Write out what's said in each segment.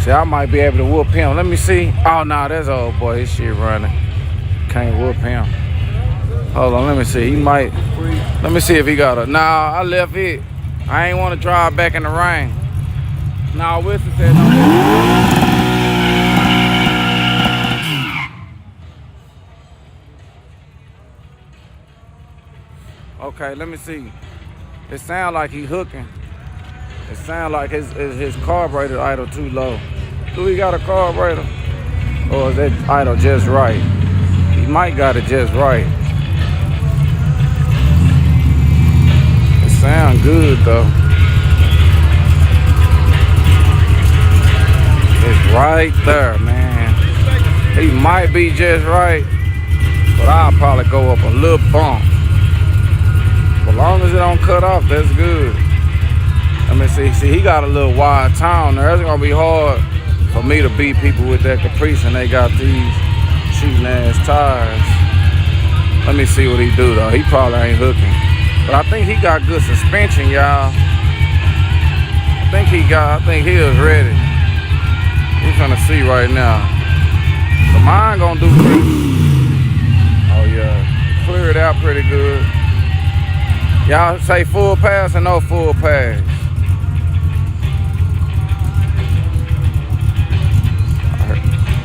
See, I might be able to whoop him. Let me see. Oh, no, that's old boy. His shit running. Can't whoop him. Hold on, let me see. He might. Let me see if he got a. Nah, I left it. I ain't want to drive back in the rain. Nah, Wilson said no. Okay, let me see. It sound like he hooking. It sound like his carburetor idle too low. Do he got a carburetor? Or is that idle just right? He might got it just right. It sound good though. It's right there, man. He might be just right, but I'll probably go up a little bump. As long as it don't cut off, that's good. Let me see. See, he got a little wide town there. It's gonna be hard for me to beat people with that Caprice, and they got these cheating ass tires. Let me see what he do though. He probably ain't hooking, but I think he got good suspension, y'all. I think he is ready. We finna see right now. So mine gonna do pretty. Oh yeah, clear it out pretty good. Y'all say full pass or no full pass?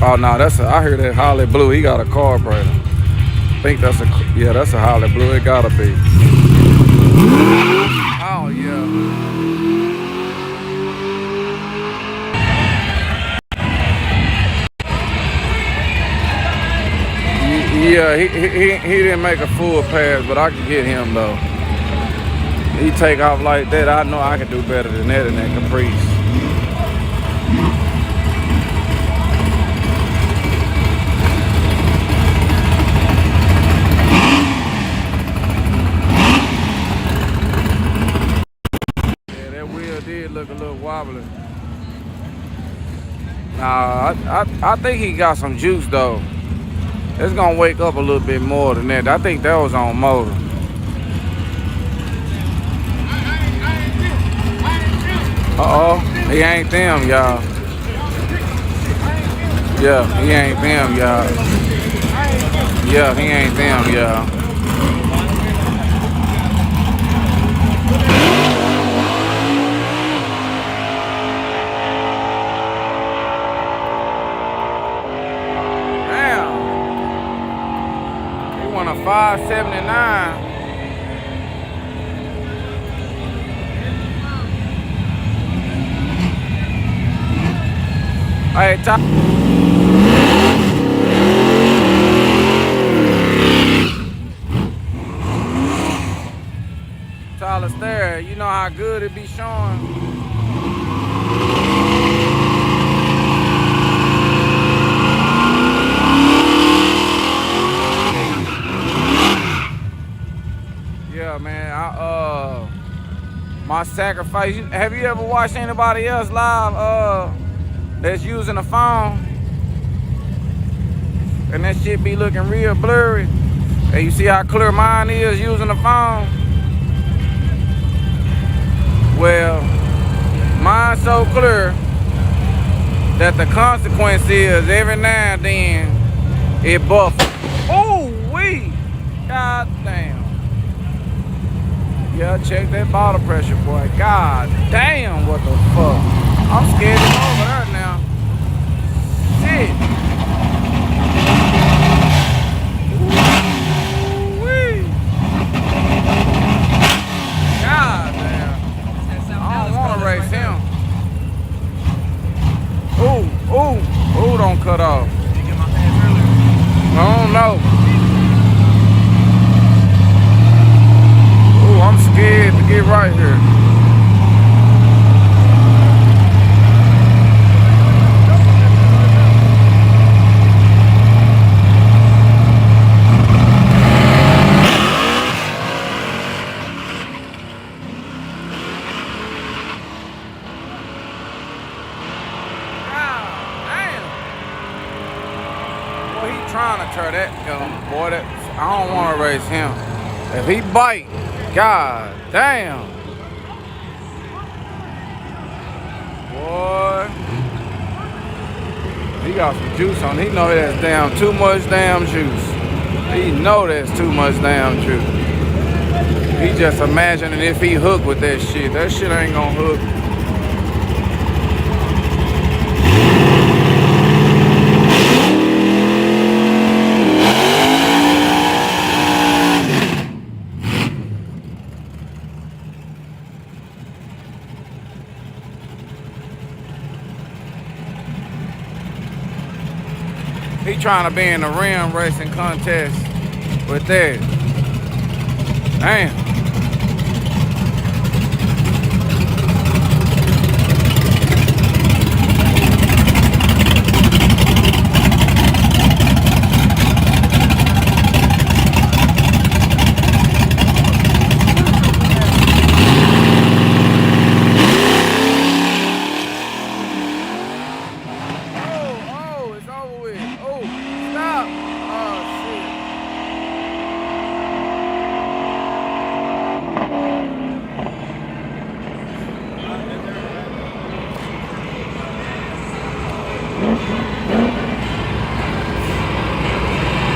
Oh no, I hear that Holly Blue. He got a carburetor. I think that's a Holly Blue. It gotta be. Oh yeah. Yeah, he didn't make a full pass, but I can get him though. He take off like that, I know I can do better than that in that Caprice. Yeah, that wheel did look a little wobbly. Nah, I think he got some juice though. It's gonna wake up a little bit more than that. I think that was on motor. Uh-oh, he ain't them, y'all. Yeah, he ain't them, y'all. Yeah, he ain't them, y'all. Damn. He won a 579. Hey, Tyler Stair, you know how good it be showing? Yeah, man, my sacrifice. Have you ever watched anybody else live, that's using a phone, and that shit be looking real blurry, and you see how clear mine is using the phone? Well, mine's so clear that the consequence is every now and then it buffers. Oh wee! God damn. Yeah, check that bottle pressure, boy. God damn, what the fuck? I'm scared to go over there now. Shit. Woo-wee. God damn. I don't want to race him. Ooh, don't cut off. Did you get my pass earlier? I don't know. Ooh, I'm scared to get right here. Trying to turn that gun, boy. I don't want to race him. If he bite, god damn, boy. He got some juice on. He know that's damn too much damn juice. He know that's too much damn juice. He just imagining if he hooked with that shit. That shit ain't gonna hook. He trying to be in the rim racing contest with that. Damn.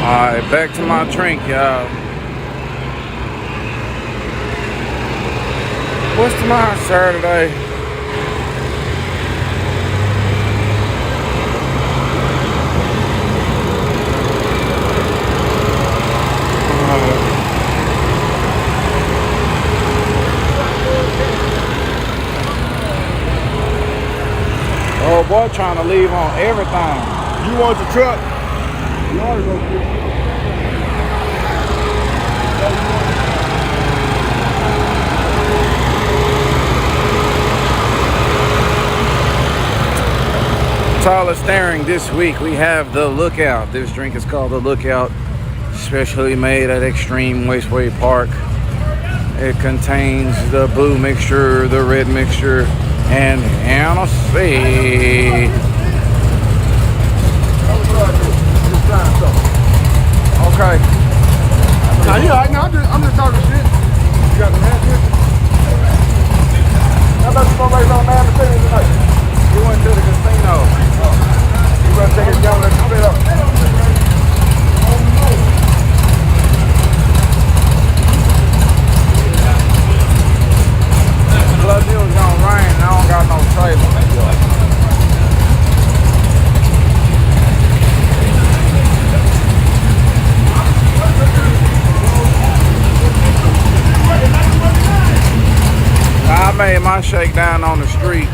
Alright, back to my drink, y'all. What's tomorrow, Saturday? Oh boy, trying to leave on everything. You want the truck? You ought to go get it. Tyler Staring, this week we have the Lookout. This drink is called the Lookout, specially made at Xtreme Raceway Park. It contains the blue mixture, the red mixture, and Hennessy. Okay. Now, you alright? I'm just talking shit. You got the man here? How about you gonna race on man Mercedes tonight? We went to the casino. You better take it down and straight up. Plus it was gonna rain and I don't got no trailer. I made my shakedown on the street.